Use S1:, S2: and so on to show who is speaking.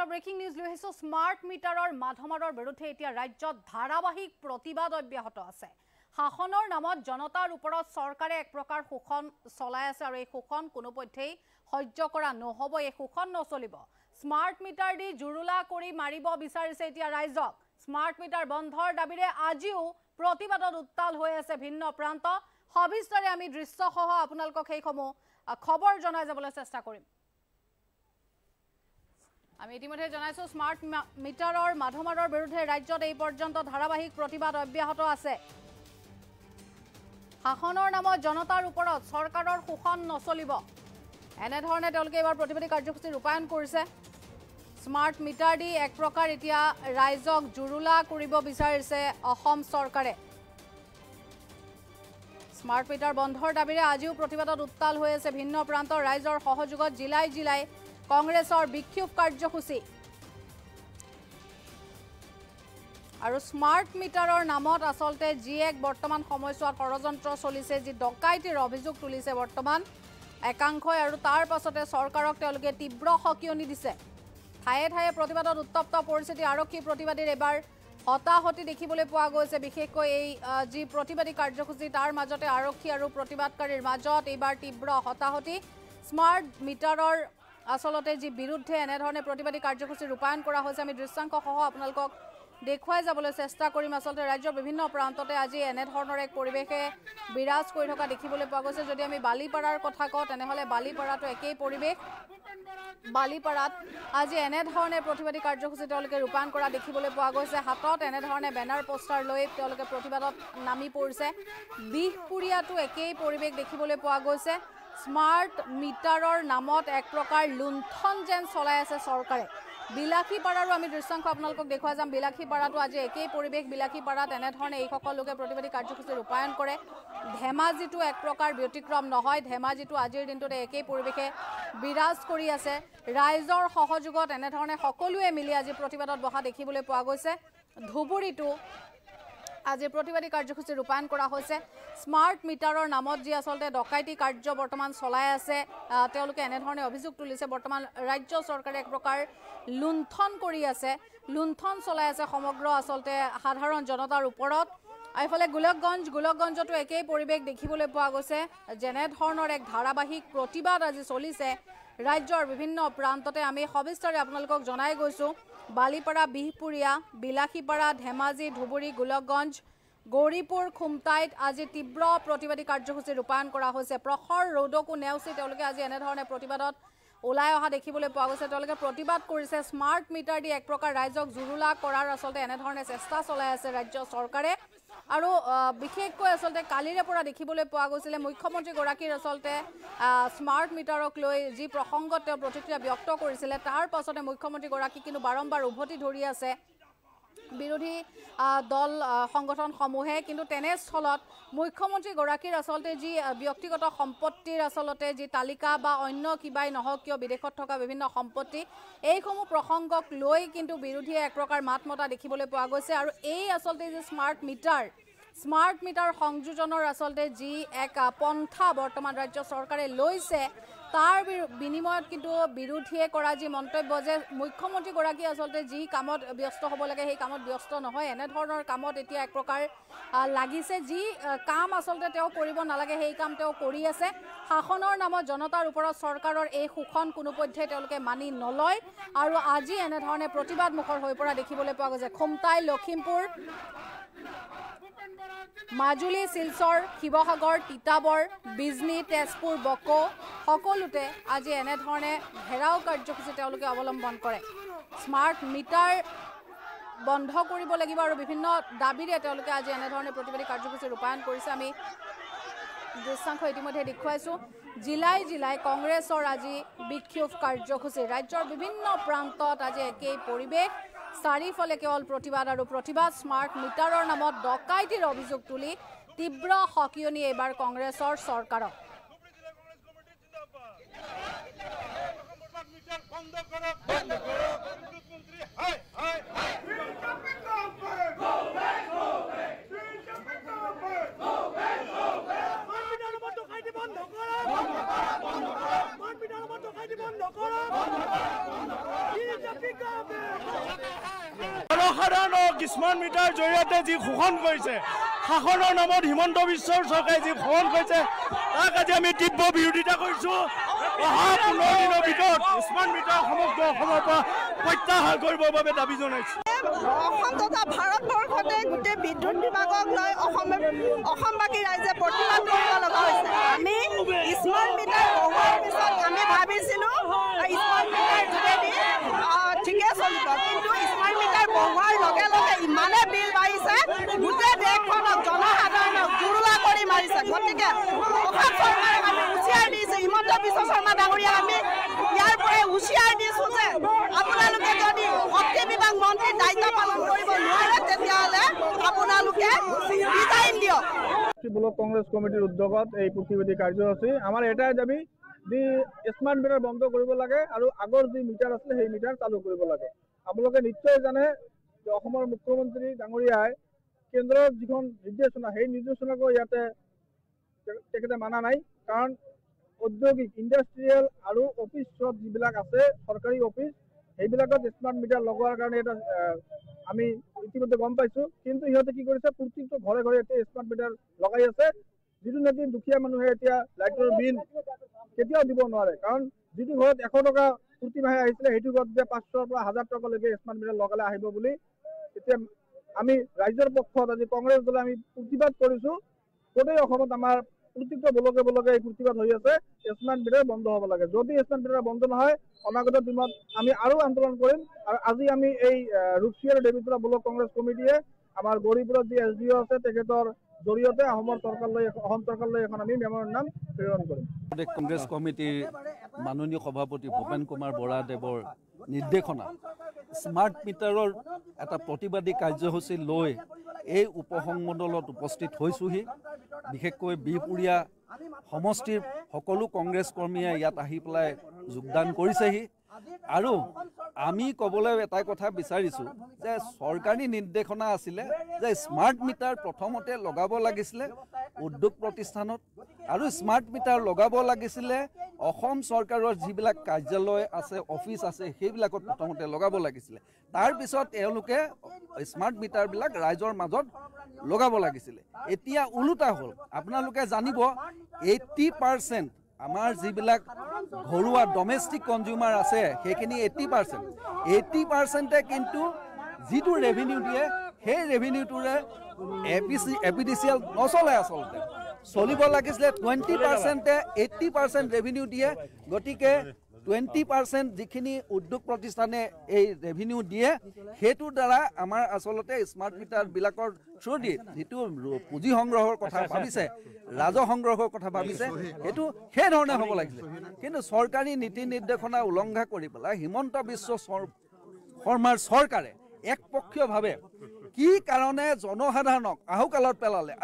S1: এটা breaking news লৈ আহিছো স্মাৰ্ট মিটাৰৰ মাধমাৰৰ বিৰুদ্ধে এতিয়া ৰাজ্যত ধাৰাবাহিক প্ৰতিবাদ অব্যাহত আছে শাসনৰ নামত জনতাৰ ওপৰত চৰকাৰে এক প্ৰকাৰ শোষণ চলাই আছে আৰু এই শোষণ কোনোপধ্যেই সহ্য কৰা নহব এই শোষণ নচলিব স্মাৰ্ট মিটাৰ দি জুৰুলা কৰি মাৰিব বিচাৰিছে এতিয়া ৰাইজক স্মাৰ্ট মিটাৰ বন্ধৰ দাবীৰে আজিও প্ৰতিবাদত উত্তাল হৈ আছে ভিন্ন প্ৰান্ত সবিস্তাৰে আমি দৃশ্যসহ আপোনালোকক সেইসমূহ খবৰ জনাই যাবলৈ চেষ্টা কৰিম আমি ইতিমধ্যে জানাইছো স্মাৰ্ট মিটাৰৰ মাধমাৰৰ বিৰুদ্ধে ৰাজ্যত এই পৰ্যন্ত ধাৰাবাহিক প্ৰতিবাদ অব্যাহত আছে শাসনৰ নামত জনতাৰ ওপৰত চৰকাৰৰ শোষণ নচলিব এনে ধৰণে তেওঁলোকে এবাৰ প্ৰতিবাদী কাৰ্যসূচী ৰূপায়ণ কৰিছে স্মাৰ্ট মিটাৰ দি এক প্ৰকাৰ এতিয়া ৰাইজক জুৰুলা কৰিব বিচাৰিছে অসম চৰকাৰে স্মাৰ্ট মিটাৰ বন্ধৰ দাবীৰে আজিও প্ৰতিবাদত উত্তাল হৈ আছে ভিন্ন প্ৰান্তৰ ৰাইজৰ সহযোগত জিলাই জিলাই কংগ্ৰেছৰ বিক্ষোভ কাৰ্যসূচী আৰু স্মাৰ্ট মিটাৰৰ নামত আসলতে যি এক বৰ্তমান সময়ছোৱাত ষড়যন্ত্ৰ চলিছে যি ডকাইতিৰ অভিযোগ তুলিছে বৰ্তমান একাংশই আৰু তাৰ পাছতে চৰকাৰক তেওঁলোকে তীব্ৰ সকিয়নি দিছে ঠায়ে ঠায়ে প্ৰতিবাদত উত্তপ্ত পৰিস্থিতি আৰক্ষী প্ৰতিবাদীৰ এবাৰ হতাহতি দেখিবলৈ পোৱা গৈছে বিশেষকৈ এই যি প্ৰতিবাদী কাৰ্যসূচী তাৰ মাজতে আৰক্ষী আৰু প্ৰতিবাদকাৰীৰ মাজত এইবাৰ তীব্ৰ হতাহতি স্মাৰ্ট মিটাৰৰ আসলতে যি বিৰুদ্ধে এনে ধৰণে প্ৰতিবাদী কাৰ্যসূচী ৰূপায়ণ কৰা হৈছে আমি দৃশ্যাংশসহ আপোনালোকক দেখুৱাই যাবলৈ চেষ্টা কৰিম আসলতে ৰাজ্যৰ বিভিন্ন প্ৰান্ততে আজি এনে ধৰণৰ এক পৰিৱেশে বিৰাজ কৰি থকা দেখিবলৈ পোৱা গৈছে যদি আমি বালিপাৰাৰ কথা কওঁ তেনেহলে বালিপাৰাটো একেই পৰিৱেশ বালিপাৰাত আজি এনে ধৰণে প্ৰতিবাদী কাৰ্যসূচী তেওঁলোকে ৰূপায়ণ কৰা দেখিবলৈ পোৱা গৈছে হাতত এনে ধৰণে বেনাৰ পোষ্টাৰ লৈ তেওঁলোকে প্ৰতিবাদত নামি পৰিছে বিহপুৰীয়াটো একেই পৰিৱেশ দেখিবলৈ পোৱা গৈছে স্মাৰ্ট মিটাৰৰ নামত এক প্ৰকাৰ লুণ্ঠন যেন চলাই আছে চৰকাৰে বিলাসীপাৰাৰো আমি দৃশ্যাংশ আপোনালোকক দেখুৱাই যাম বিলাসীপাৰাটো আজি একেই পৰিৱেশ বিলাসীপাৰাত এনেধৰণে এইসকল লোকে প্ৰতিবাদী কাৰ্যসূচী ৰূপায়ণ কৰে ধেমাজিটো এক প্ৰকাৰ ব্যতিক্ৰম নহয় ধেমাজিটো আজিৰ দিনটোতে একেই পৰিৱেশে বিৰাজ কৰি আছে ৰাইজৰ সহযোগত এনেধৰণে সকলোৱে মিলি আজি প্ৰতিবাদত বহা দেখিবলৈ পোৱা গৈছে ধুবুৰীটো আজি প্ৰতিবাদী কাৰ্যসূচী ৰূপায়ণ কৰা হৈছে স্মাৰ্ট মিটাৰৰ নামত যি আসলতে ডকাইতি কাৰ্য বৰ্তমান চলাই আছে তেওঁলোকে এনেধৰণে অভিযোগ তুলিছে বৰ্তমান ৰাজ্য চৰকাৰে এক প্ৰকাৰ লুণ্ঠন কৰি আছে লুণ্ঠন চলাই আছে সমগ্ৰ আসলতে সাধাৰণ জনতাৰ ওপৰত এইফালে গোলকগঞ্জতো একেই পৰিৱেশ দেখিবলৈ পোৱা গৈছে যেনে ধৰণৰ এক ধাৰাবাহিক প্ৰতিবাদ আজি চলিছে ৰাজ্যৰ বিভিন্ন প্ৰান্ততে আমি সবিস্তাৰে আপোনালোকক জনাই গৈছো বালিপাৰা বিহপুৰীয়া বিলাসীপাৰা ধেমাজি ধুবুৰী গোলকগঞ্জ গৌৰীপুৰ খুমটাইত আজি তীব্ৰ প্ৰতিবাদী কাৰ্যসূচী ৰূপায়ণ কৰা হৈছে প্ৰখৰ ৰ'দকো নেওচি তেওঁলোকে আজি এনেধৰণে প্ৰতিবাদত ওলাই অহা দেখিবলৈ পোৱা গৈছে তেওঁলোকে প্ৰতিবাদ কৰিছে স্মাৰ্ট মিটাৰ দি এক প্ৰকাৰ ৰাইজক জুৰুলা কৰাৰ আসলতে এনেধৰণে চেষ্টা চলাই আছে ৰাজ্য চৰকাৰে আৰু বিশেষকৈ আসলতে কালিৰে পৰা দেখিবলৈ পোৱা গৈছিলে মুখ্যমন্ত্ৰীগৰাকীৰ আসলতে স্মাৰ্ট মিটাৰক লৈ যি প্ৰসংগত তেওঁ প্ৰতিক্ৰিয়া ব্যক্ত কৰিছিলে তাৰ পাছতে মুখ্যমন্ত্ৰীগৰাকী কিন্তু বাৰম্বাৰ উভতি ধৰি আছে বিৰোধী দল সংগঠনসমূহে কিন্তু তেনেস্থলত মুখ্যমন্ত্ৰীগৰাকীৰ আসলতে যি ব্যক্তিগত সম্পত্তিৰ আসলতে যি তালিকা বা অন্য কিবাই নহওক কিয় বিদেশত থকা বিভিন্ন সম্পত্তি এইসমূহ প্ৰসংগক লৈ কিন্তু বিৰোধীয়ে এক প্ৰকাৰ মাত মতা দেখিবলৈ পোৱা গৈছে আৰু এই আসলতে যি স্মাৰ্ট মিটাৰ সংযোজনৰ আসলতে যি এক পন্থা বৰ্তমান ৰাজ্য চৰকাৰে লৈছে তাৰ বিনিময়ত কিন্তু বিৰোধীয়ে কৰা যি মন্তব্য যে মুখ্যমন্ত্ৰীগৰাকী আসলতে যি কামত ব্যস্ত হ'ব লাগে সেই কামত ব্যস্ত নহয় এনেধৰণৰ কামত এতিয়া এক প্ৰকাৰ লাগিছে যি কাম আসলতে তেওঁ কৰিব নালাগে সেই কাম তেওঁ কৰি আছে শাসনৰ নামত জনতাৰ ওপৰত চৰকাৰৰ এই শোষণ কোনোপধ্যে তেওঁলোকে মানি নলয় আৰু আজি এনেধৰণে প্ৰতিবাদ মুখৰ হৈ পৰা দেখিবলৈ পোৱা গৈছে খুমটাই লখিমপুৰ মাজুলী শিলচৰ শিৱসাগৰ তিতাবৰ বিজনী তেজপুৰ বকো সকলোতে আজি এনেধৰণে ঘেৰাও কাৰ্যসূচী তেওঁলোকে অৱলম্বন কৰে স্মাৰ্ট মিটাৰ বন্ধ কৰিব লাগিব আৰু বিভিন্ন দাবীৰে তেওঁলোকে আজি এনেধৰণে প্ৰতিবাদী কাৰ্যসূচী ৰূপায়ণ কৰিছে আমি দৃশ্যাংশ ইতিমধ্যে দেখুৱাইছো জিলাই জিলাই কংগ্ৰেছৰ আজি বিক্ষোভ কাৰ্যসূচী ৰাজ্যৰ বিভিন্ন প্ৰান্তত আজি একেই পৰিৱেশ চাৰিফালে কেৱল প্ৰতিবাদ আৰু প্ৰতিবাদ স্মাৰ্ট মিটাৰৰ নামত ডকাইতিৰ অভিযোগ তুলি তীব্ৰ সকিয়নি এইবাৰ কংগ্ৰেছৰ চৰকাৰক
S2: বন্ধ কৰা স্মাৰ্ট মিটাৰ জৰিয়তে যি শোষণ কৰিছে, শাসনৰ নামত হিমন্ত বিশ্ব চৰকাৰে যি শোষণ কৰিছে, তাক আজি আমি তীব্ৰ বিৰোধিতা কৰিছোঁ। অহা 15 দিনৰ ভিতৰত স্মাৰ্ট মিটাৰ সমগ্ৰ অসমৰ পৰা প্ৰত্যাহাৰ কৰিবৰ বাবে দাবী জনাইছোঁ।
S3: অসম তথা ভাৰতবৰ্ষতে গোটেই বিদ্যুৎ বিভাগক লৈ অসমবাসী ৰাইজে প্ৰতিবাদ কৰিব লগা হৈছে। আমি স্মাৰ্ট মিটাৰ বহোৱাৰ পিছত আমি ভাবিছিলোঁ স্মাৰ্ট মিটাৰ যোগেদি ঠিকে চলিব, কিন্তু স্মাৰ্ট মিটাৰ বহোৱাৰ লগে লগে ইমানে বিল বাঢ়িছে, গোটেই দেশখনক জনসাধাৰণক জুৰুলা কৰি মাৰিছে। গতিকে অসম চৰকাৰক আমি উচিয়াই দিছোঁ, হিমন্ত বিশ্ব শৰ্মা ডাঙৰীয়াক আমি ইয়াৰ পৰাই উচিয়াই দিছোঁ যে আপোনালোকে যদি শক্তি বিভাগ মন্ত্ৰীৰ দায়িত্ব পালন কৰিব নোৱাৰে তেতিয়াহ'লে আপোনালোকে ৰিজাইন দিয়ক।
S4: ব্লক কংগ্ৰেছ কমিটিৰ উদ্যোগত এই প্ৰতিবাদী কাৰ্যসূচী আমাৰ এটাই দাবী, যি স্মাৰ্ট মিটাৰ বন্ধ কৰিব লাগে আৰু আগৰ যি মিটাৰ আছিলে সেই মিটাৰ চালু কৰিব লাগে। আপোনালোকে নিশ্চয় জানে যে অসমৰ মুখ্যমন্ত্ৰী ডাঙৰীয়াই কেন্দ্ৰৰ যিখন নিৰ্দেশনা সেই নিৰ্দেশনাকো ইয়াতে তেখেতে মানা নাই। কাৰণ ঔদ্যোগিক ইণ্ডাষ্ট্ৰিয়েল আৰু অফিচত যিবিলাক আছে চৰকাৰী অফিচ সেইবিলাকত স্মাৰ্ট মিটাৰ লগোৱাৰ কাৰণে এটা আমি ইতিমধ্যে গম পাইছোঁ। কিন্তু সিহঁতে কি কৰিছে, প্ৰত্যেকটো ঘৰে ঘৰে এতিয়া স্মাৰ্ট মিটাৰ লগাই আছে, যিটো নেকি দুখীয়া মানুহে এতিয়া লাইটৰ বিল কেতিয়াও দিব নোৱাৰে। কাৰণ যিটো ঘৰত 100 টকা প্ৰতি মাহে আহিছিলে সেইটো ঘৰত এতিয়া 500ৰ পৰা 1000 টকালৈকে স্মাৰ্ট মিটাৰ লগালে আহিব বুলি এতিয়া আমি ৰাইজৰ পক্ষত আজি কংগ্ৰেছ দলে আমি প্ৰতিবাদ কৰিছোঁ। গোটেই অসমত আমাৰ প্ৰত্যেকটো ব্লকে এই প্ৰতিবাদ হৈ আছে, স্মাৰ্ট মিটাৰ বন্ধ হ'ব লাগে। যদি স্মাৰ্ট মিটাৰ বন্ধ নহয় অনাগত দিনত আমি আৰু আন্দোলন কৰিম। আৰু আজি আমি এই ৰূপসী আৰু দেৱীতলা ব্লক কংগ্ৰেছ কমিটিয়ে আমাৰ গৌৰীপুৰত যি SDO আছে তেখেতৰ জৰিয়তে অসম চৰকাৰলৈ এখন আমি মেমৰেণ্ডাম প্ৰেৰণ কৰিম।
S5: কংগ্ৰেছ কমিটিৰ মাননীয় সভাপতি ভূপেন কুমাৰ বৰাদেৱৰ নিৰ্দেশনা স্মাৰ্ট মিটাৰৰ এটা প্ৰতিবাদী কাৰ্যসূচী লৈ এই উপসংমণ্ডলত উপস্থিত হৈছোহি। বিশেষকৈ বিহপুৰীয়া সমষ্টিৰ সকলো কংগ্ৰেছ কৰ্মীয়ে ইয়াত আহি পেলাই যোগদান কৰিছেহি। আৰু আমি ক'বলৈ এটাই কথা বিচাৰিছোঁ যে চৰকাৰী নিৰ্দেশনা আছিলে যে স্মাৰ্ট মিটাৰ প্ৰথমতে লগাব লাগিছিলে উদ্যোগ প্ৰতিষ্ঠানত, আৰু স্মাৰ্ট মিটাৰ লগাব লাগিছিলে অসম চৰকাৰৰ যিবিলাক কাৰ্যালয় আছে অফিচ আছে সেইবিলাকত প্ৰথমতে লগাব লাগিছিলে। তাৰপিছত তেওঁলোকে স্মাৰ্ট মিটাৰবিলাক ৰাইজৰ মাজত লগাব লাগিছিলে। এতিয়া ওলোটা হ'ল। আপোনালোকে জানিব 80% আমাৰ যিবিলাক ঘৰুৱা ডমেষ্টিক কনজিউমাৰ আছে সেইখিনি 80%ে কিন্তু যিটো ৰেভিনিউ দিয়ে সেই ৰেভিনিউটোৰে APDCL নচলে। আচলতে চলিব লাগিছিলে 20%, 80% ৰেভিনিউ দিয়ে। গতিকে 20% যিখিনি উদ্যোগ প্ৰতিষ্ঠানে এই ৰেভিনিউ দিয়ে সেইটোৰ দ্বাৰা আমাৰ আচলতে স্মাৰ্ট মিটাৰবিলাকৰ থ্ৰুদি যিটো পুঁজি সংগ্ৰহৰ কথা ভাবিছে, ৰাজহ সংগ্ৰহৰ কথা ভাবিছে, সেইটো সেইধৰণে হ'ব লাগিছিলে। কিন্তু চৰকাৰী নীতি নিৰ্দেশনা উলংঘা কৰি পেলাই হিমন্ত বিশ্ব শৰ্মাৰ চৰকাৰে একপক্ষীয়ভাৱে কি কাৰণে জনসাধাৰণক আহুকালত পেলালে।